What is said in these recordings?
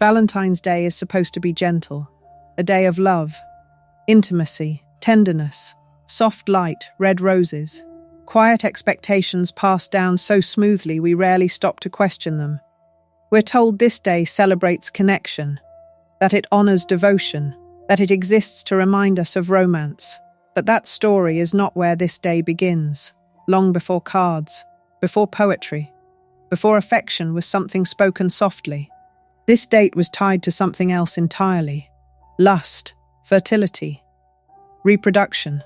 Valentine's Day is supposed to be gentle, a day of love, intimacy, tenderness, soft light, red roses. Quiet expectations passed down so smoothly we rarely stop to question them. We're told this day celebrates connection, that it honors devotion, that it exists to remind us of romance. But that story is not where this day begins. Long before cards, before poetry, before affection was something spoken softly. This date was tied to something else entirely. Lust, fertility, reproduction.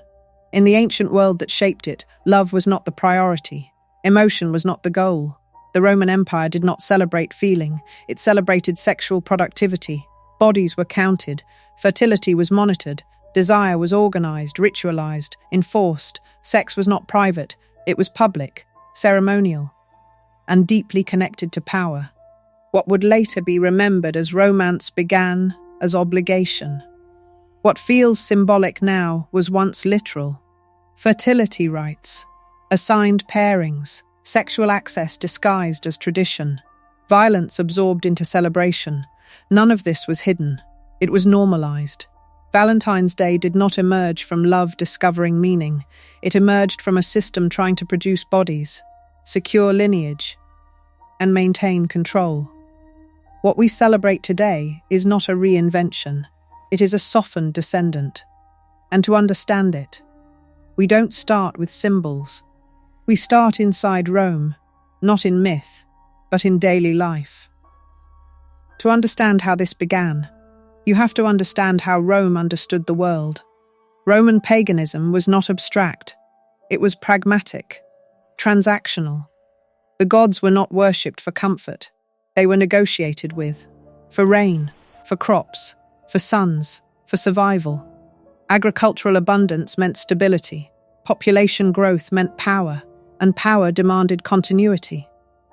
In the ancient world that shaped it, love was not the priority. Emotion was not the goal. The Roman Empire did not celebrate feeling. It celebrated sexual productivity. Bodies were counted. Fertility was monitored. Desire was organized, ritualized, enforced. Sex was not private. It was public, ceremonial, and deeply connected to power. What would later be remembered as romance began as obligation. What feels symbolic now was once literal. Fertility rites, assigned pairings, sexual access disguised as tradition, violence absorbed into celebration. None of this was hidden. It was normalized. Valentine's Day did not emerge from love discovering meaning. It emerged from a system trying to produce bodies, secure lineage, and maintain control. What we celebrate today is not a reinvention. It is a softened descendant. And to understand it, we don't start with symbols. We start inside Rome, not in myth, but in daily life. To understand how this began, you have to understand how Rome understood the world. Roman paganism was not abstract. It was pragmatic, transactional. The gods were not worshipped for comfort. They were negotiated with, for rain, for crops, for sons, for survival. Agricultural abundance meant stability. Population growth meant power, and power demanded continuity.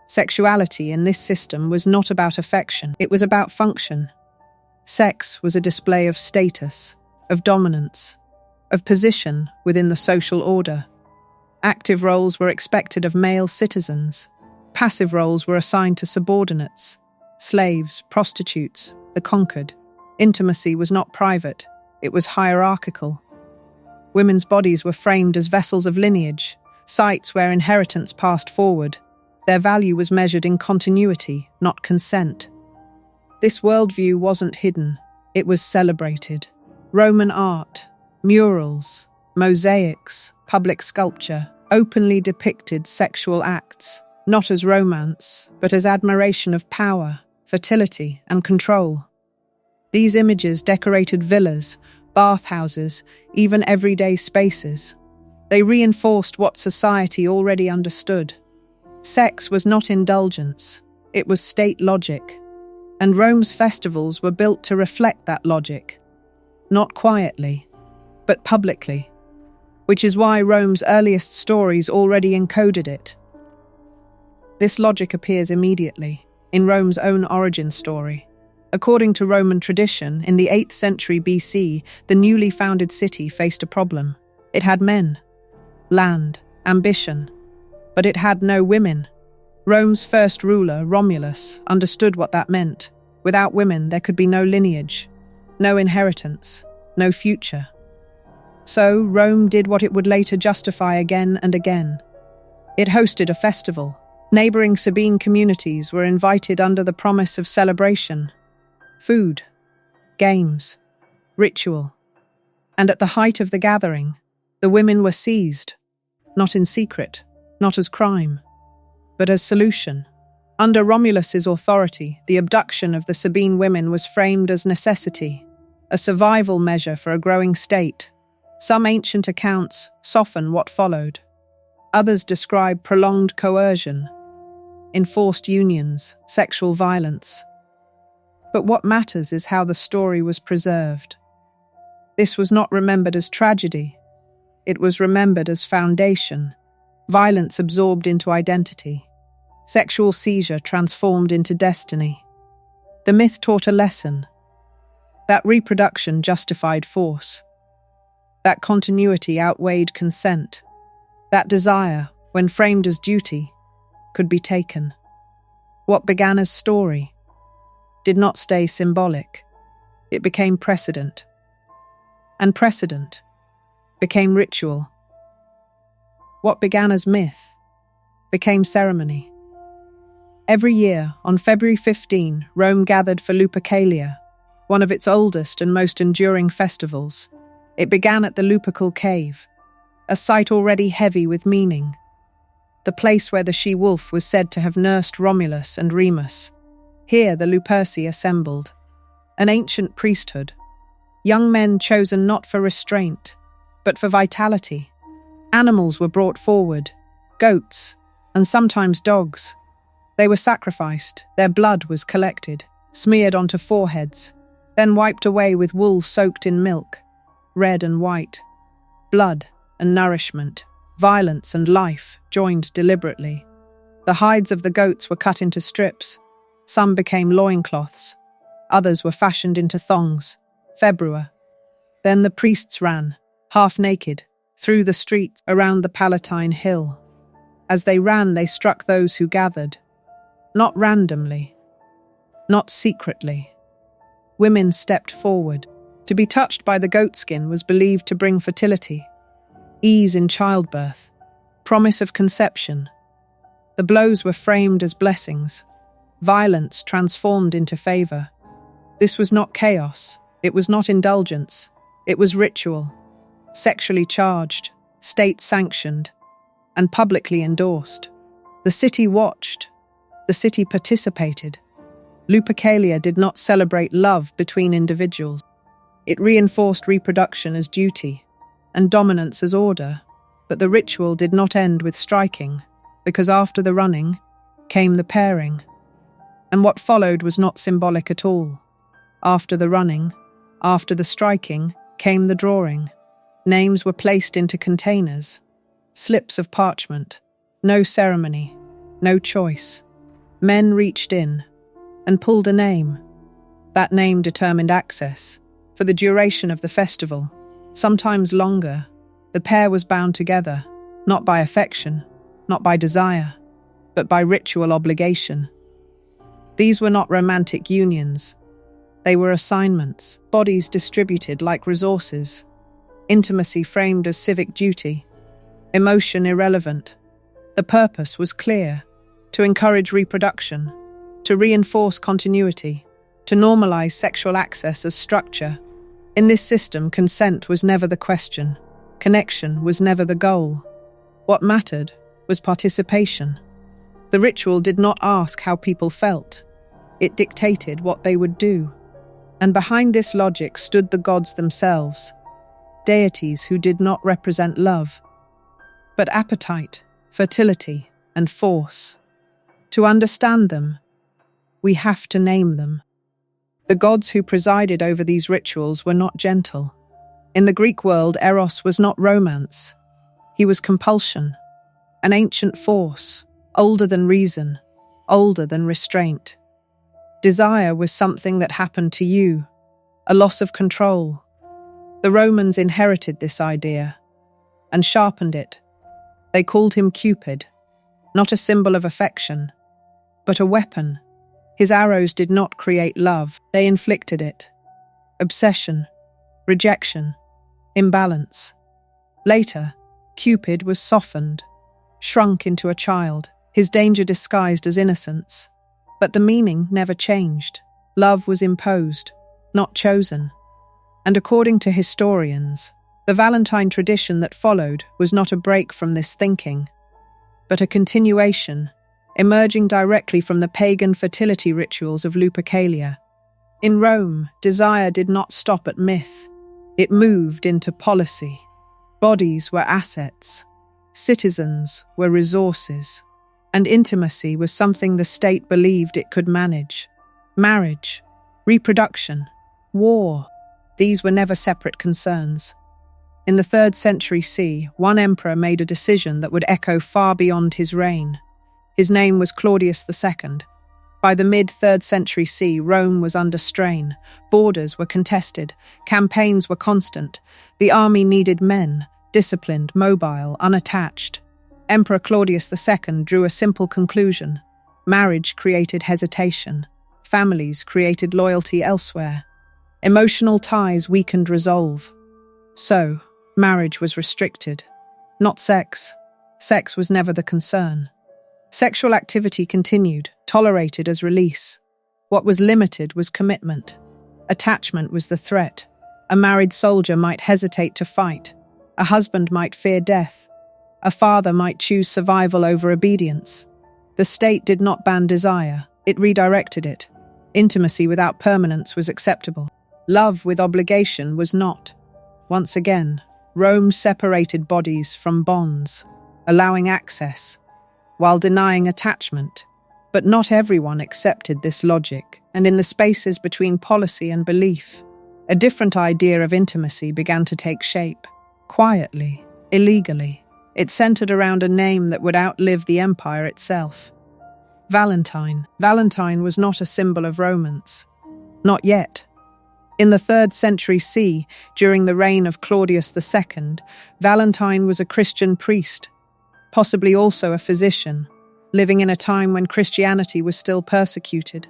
Sexuality in this system was not about affection. It was about function. Sex was a display of status, of dominance, of position within the social order. Active roles were expected of male citizens. Passive roles were assigned to subordinates, slaves, prostitutes, the conquered. Intimacy was not private, it was hierarchical. Women's bodies were framed as vessels of lineage, sites where inheritance passed forward. Their value was measured in continuity, not consent. This worldview wasn't hidden, it was celebrated. Roman art, murals, mosaics, public sculpture openly depicted sexual acts, not as romance, but as admiration of power, fertility, and control. These images decorated villas, bathhouses, even everyday spaces. They reinforced what society already understood. Sex was not indulgence, it was state logic. And Rome's festivals were built to reflect that logic. Not quietly, but publicly. Which is why Rome's earliest stories already encoded it. This logic appears immediately in Rome's own origin story. According to Roman tradition, in the 8th century BC, the newly founded city faced a problem. It had men, land, ambition, but it had no women. Rome's first ruler, Romulus, understood what that meant. Without women, there could be no lineage, no inheritance, no future. So Rome did what it would later justify again and again. It hosted a festival. Neighboring Sabine communities were invited under the promise of celebration. Food, games, ritual. And at the height of the gathering, the women were seized, not in secret, not as crime, but as solution. Under Romulus's authority, the abduction of the Sabine women was framed as necessity, a survival measure for a growing state. Some ancient accounts soften what followed. Others describe prolonged coercion, enforced unions, sexual violence. But what matters is how the story was preserved. This was not remembered as tragedy. It was remembered as foundation, violence absorbed into identity, sexual seizure transformed into destiny. The myth taught a lesson, that reproduction justified force, that continuity outweighed consent, that desire, when framed as duty, could be taken. What began as story did not stay symbolic. It became precedent. And precedent became ritual. What began as myth became ceremony. Every year, on February 15, Rome gathered for Lupercalia, one of its oldest and most enduring festivals. It began at the Lupercal cave, a site already heavy with meaning, the place where the she-wolf was said to have nursed Romulus and Remus. Here the Luperci assembled, an ancient priesthood, young men chosen not for restraint, but for vitality. Animals were brought forward, goats, and sometimes dogs. They were sacrificed, their blood was collected, smeared onto foreheads, then wiped away with wool soaked in milk, red and white. Blood and nourishment, violence and life joined deliberately. The hides of the goats were cut into strips. Some became loincloths. Others were fashioned into thongs, februa. Then the priests ran, half naked, through the streets around the Palatine Hill. As they ran, they struck those who gathered. Not randomly, not secretly. Women stepped forward. To be touched by the goatskin was believed to bring fertility, ease in childbirth, promise of conception. The blows were framed as blessings, violence transformed into favor. This was not chaos, it was not indulgence, it was ritual, sexually charged, state-sanctioned, and publicly endorsed. The city watched, the city participated. Lupercalia did not celebrate love between individuals. It reinforced reproduction as duty and dominance as order, but the ritual did not end with striking, because after the running came the pairing. And what followed was not symbolic at all. After the running, after the striking, came the drawing. Names were placed into containers, slips of parchment, no ceremony, no choice. Men reached in and pulled a name. That name determined access. For the duration of the festival, sometimes longer, the pair was bound together, not by affection, not by desire, but by ritual obligation. These were not romantic unions. They were assignments, bodies distributed like resources, intimacy framed as civic duty, emotion irrelevant. The purpose was clear: to encourage reproduction, to reinforce continuity, to normalize sexual access as structure. In this system, consent was never the question. Connection was never the goal. What mattered was participation. The ritual did not ask how people felt. It dictated what they would do. And behind this logic stood the gods themselves, deities who did not represent love, but appetite, fertility, and force. To understand them, we have to name them. The gods who presided over these rituals were not gentle. In the Greek world, Eros was not romance. He was compulsion, an ancient force, older than reason, older than restraint. Desire was something that happened to you, a loss of control. The Romans inherited this idea and sharpened it. They called him Cupid, not a symbol of affection, but a weapon. His arrows did not create love, they inflicted it. Obsession, rejection, imbalance. Later, Cupid was softened, shrunk into a child, his danger disguised as innocence. But the meaning never changed. Love was imposed, not chosen. And according to historians, the Valentine tradition that followed was not a break from this thinking, but a continuation, emerging directly from the pagan fertility rituals of Lupercalia. In Rome, desire did not stop at myth. It moved into policy. Bodies were assets. Citizens were resources. And intimacy was something the state believed it could manage. Marriage, reproduction, war, these were never separate concerns. In the 3rd century CE, one emperor made a decision that would echo far beyond his reign. His name was Claudius II. By the mid-3rd century CE, Rome was under strain. Borders were contested. Campaigns were constant. The army needed men, disciplined, mobile, unattached. Emperor Claudius II drew a simple conclusion. Marriage created hesitation. families created loyalty elsewhere. Emotional ties weakened resolve. So, marriage was restricted. Not sex. Sex was never the concern. Sexual activity continued, tolerated as release. What was limited was commitment. Attachment was the threat. A married soldier might hesitate to fight. A husband might fear death. A father might choose survival over obedience. The state did not ban desire, it redirected it. Intimacy without permanence was acceptable. Love with obligation was not. Once again, Rome separated bodies from bonds, allowing access, while denying attachment. But not everyone accepted this logic, and in the spaces between policy and belief, a different idea of intimacy began to take shape. Quietly, illegally, it centered around a name that would outlive the empire itself. Valentine. Valentine was not a symbol of romance. Not yet. In the 3rd century CE, during the reign of Claudius II, Valentine was a Christian priest, possibly also a physician, living in a time when Christianity was still persecuted.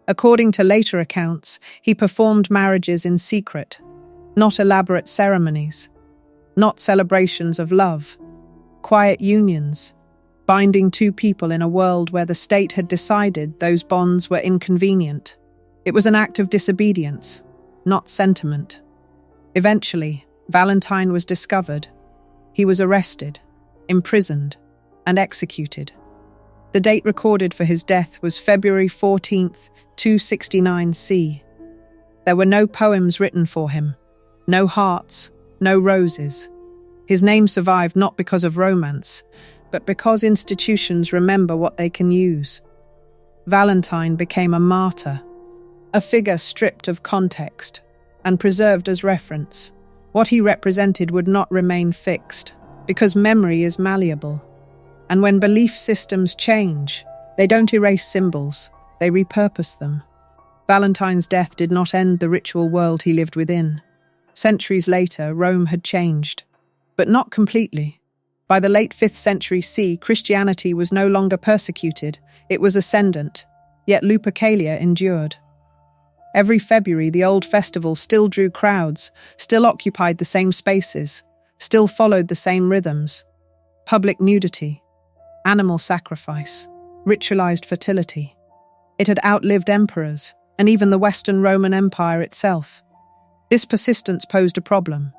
According to later accounts, he performed marriages in secret, not elaborate ceremonies, not celebrations of love, quiet unions, binding two people in a world where the state had decided those bonds were inconvenient. It was an act of disobedience, not sentiment. Eventually, Valentine was discovered. He was arrested, imprisoned, and executed. The date recorded for his death was February 14th, 269 CE. There were no poems written for him, no hearts, no roses. His name survived not because of romance, but because institutions remember what they can use. Valentine became a martyr, a figure stripped of context and preserved as reference. What he represented would not remain fixed, because memory is malleable. And when belief systems change, they don't erase symbols, they repurpose them. Valentine's death did not end the ritual world he lived within. Centuries later, Rome had changed, but not completely. By the late 5th century CE, Christianity was no longer persecuted, it was ascendant, yet Lupercalia endured. Every February, the old festival still drew crowds, still occupied the same spaces, still followed the same rhythms. Public nudity, animal sacrifice, ritualized fertility. It had outlived emperors, and even the Western Roman Empire itself. This persistence posed a problem.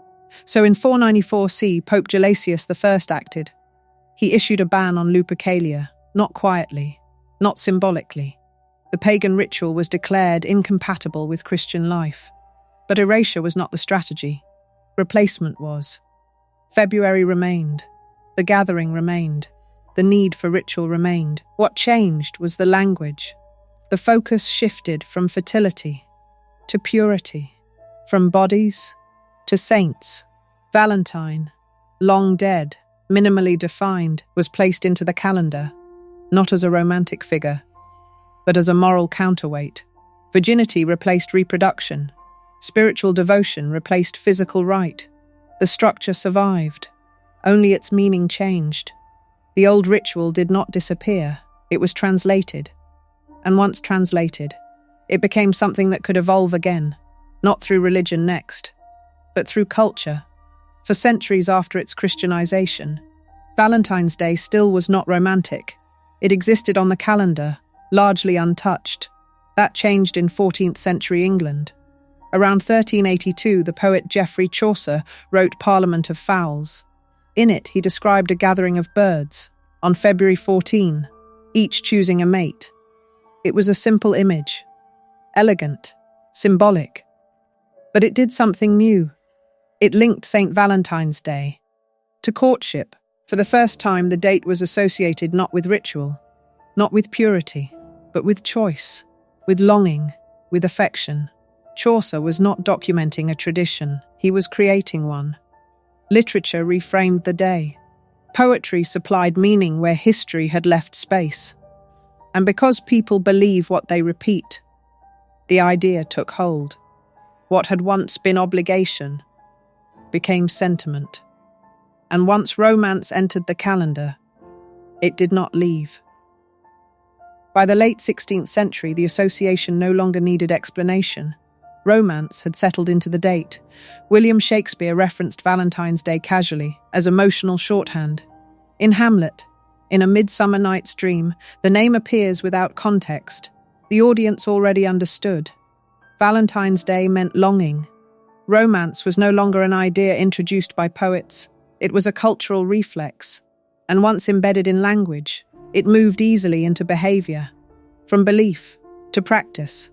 So in 494 CE, Pope Gelasius I acted. He issued a ban on Lupercalia, not quietly, not symbolically. The pagan ritual was declared incompatible with Christian life. But erasure was not the strategy. Replacement was. February remained. The gathering remained. The need for ritual remained. What changed was the language. The focus shifted from fertility to purity, from bodies to saints. Valentine, long dead, minimally defined, was placed into the calendar, not as a romantic figure, but as a moral counterweight. Virginity replaced reproduction. Spiritual devotion replaced physical rite. The structure survived. Only its meaning changed. The old ritual did not disappear. It was translated. And once translated, it became something that could evolve again, not through religion next, but through culture. For centuries after its Christianization, Valentine's Day still was not romantic. It existed on the calendar, largely untouched. That changed in 14th century England. Around 1382, the poet Geoffrey Chaucer wrote Parliament of Fowls. In it, he described a gathering of birds, on February 14, each choosing a mate. It was a simple image, elegant, symbolic. But it did something new. It linked Saint Valentine's Day to courtship. For the first time, the date was associated not with ritual, not with purity, but with choice, with longing, with affection. Chaucer was not documenting a tradition, he was creating one. Literature reframed the day. Poetry supplied meaning where history had left space. And because people believe what they repeat, the idea took hold. What had once been obligation became sentiment. And once romance entered the calendar, it did not leave. By the late 16th century, the association no longer needed explanation. Romance had settled into the date. William Shakespeare referenced Valentine's Day casually, as emotional shorthand. In Hamlet, in A Midsummer Night's Dream, the name appears without context. The audience already understood. Valentine's Day meant longing. Romance was no longer an idea introduced by poets. It was a cultural reflex. And once embedded in language, it moved easily into behavior, from belief to practice.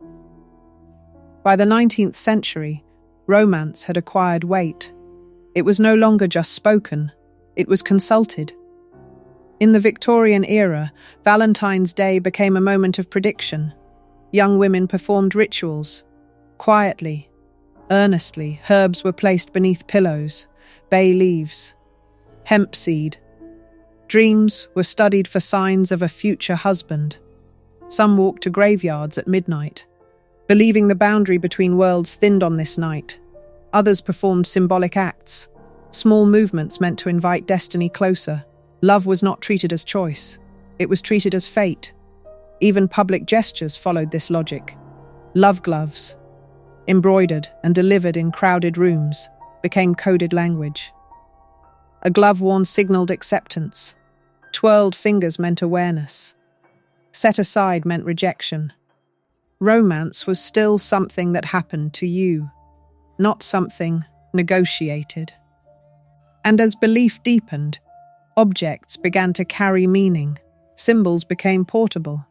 By the 19th century, romance had acquired weight. It was no longer just spoken, it was consulted. In the Victorian era, Valentine's Day became a moment of prediction. Young women performed rituals. Quietly, earnestly, herbs were placed beneath pillows, bay leaves, hemp seed. Dreams were studied for signs of a future husband. Some walked to graveyards at midnight, believing the boundary between worlds thinned on this night. Others performed symbolic acts, small movements meant to invite destiny closer. Love was not treated as choice. It was treated as fate. Even public gestures followed this logic. Love gloves, embroidered and delivered in crowded rooms, became coded language. A glove worn signaled acceptance. Twirled fingers meant awareness. Set aside meant rejection. Romance was still something that happened to you, not something negotiated. And as belief deepened, objects began to carry meaning. Symbols became portable.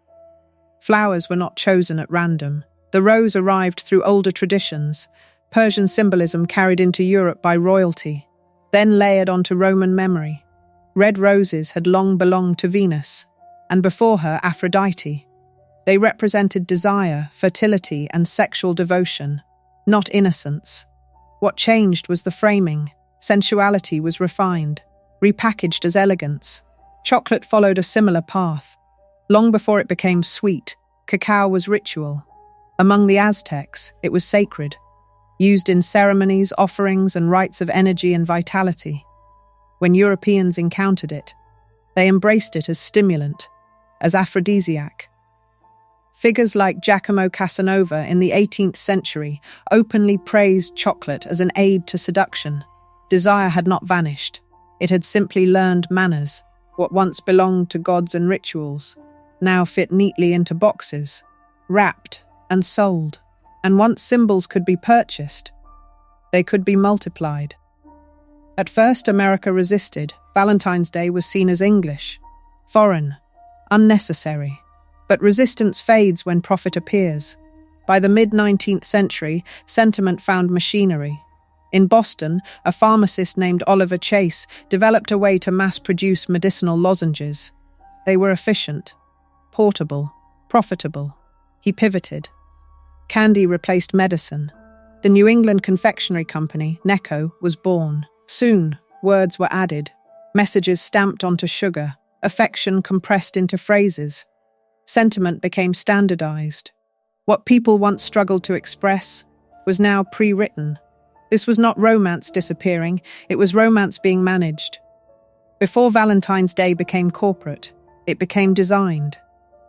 Flowers were not chosen at random. The rose arrived through older traditions, Persian symbolism carried into Europe by royalty, then layered onto Roman memory. Red roses had long belonged to Venus, and before her Aphrodite. They represented desire, fertility, and sexual devotion, not innocence. What changed was the framing. Sensuality was refined, repackaged as elegance. Chocolate followed a similar path. Long before it became sweet, cacao was ritual. Among the Aztecs, it was sacred, used in ceremonies, offerings, and rites of energy and vitality. When Europeans encountered it, they embraced it as stimulant, as aphrodisiac. Figures like Giacomo Casanova in the 18th century openly praised chocolate as an aid to seduction. Desire had not vanished. It had simply learned manners. What once belonged to gods and rituals now fit neatly into boxes, wrapped and sold. And once symbols could be purchased, they could be multiplied. At first, America resisted. Valentine's Day was seen as English, foreign, unnecessary. But resistance fades when profit appears. By the mid-19th century, sentiment found machinery. In Boston, a pharmacist named Oliver Chase developed a way to mass-produce medicinal lozenges. They were efficient, portable, profitable. He pivoted. Candy replaced medicine. The New England Confectionery Company, Necco, was born. Soon, words were added, messages stamped onto sugar, affection compressed into phrases. Sentiment became standardized. What people once struggled to express was now pre-written. This was not romance disappearing, it was romance being managed. Before Valentine's Day became corporate, it became designed.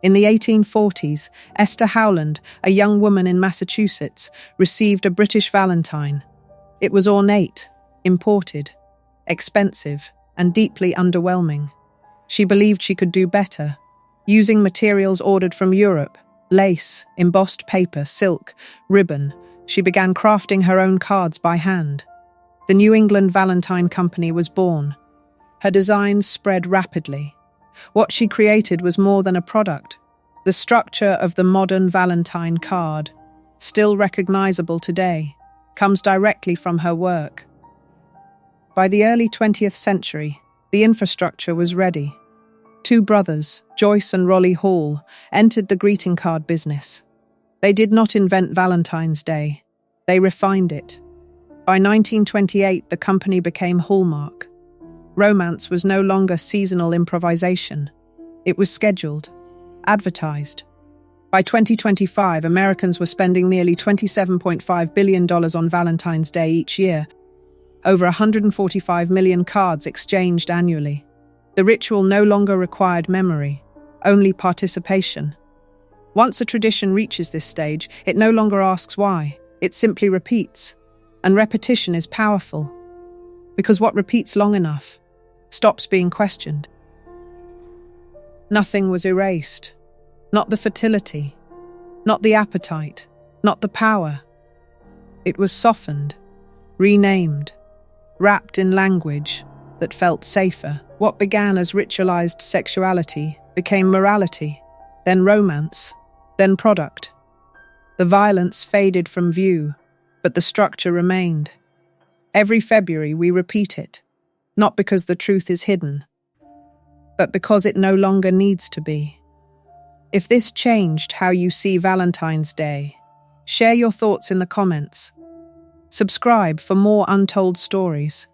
In the 1840s, Esther Howland, a young woman in Massachusetts, received a British Valentine. It was ornate, imported, expensive, and deeply underwhelming. She believed she could do better. Using materials ordered from Europe, lace, embossed paper, silk, ribbon, she began crafting her own cards by hand. The New England Valentine Company was born. Her designs spread rapidly. What she created was more than a product. The structure of the modern Valentine card, still recognizable today, comes directly from her work. By the early 20th century, the infrastructure was ready. Two brothers, Joyce and Raleigh Hall, entered the greeting card business. They did not invent Valentine's Day. They refined it. By 1928, the company became Hallmark. Romance was no longer seasonal improvisation. It was scheduled, advertised. By 2025, Americans were spending nearly $27.5 billion on Valentine's Day each year. Over 145 million cards exchanged annually. The ritual no longer required memory, only participation. Once a tradition reaches this stage, it no longer asks why, it simply repeats. And repetition is powerful, because what repeats long enough stops being questioned. Nothing was erased. Not the fertility, not the appetite, not the power. It was softened, renamed, wrapped in language that felt safer. What began as ritualized sexuality became morality, then romance, then product. The violence faded from view, but the structure remained. Every February we repeat it, not because the truth is hidden, but because it no longer needs to be. If this changed how you see Valentine's Day, share your thoughts in the comments. Subscribe for more untold stories.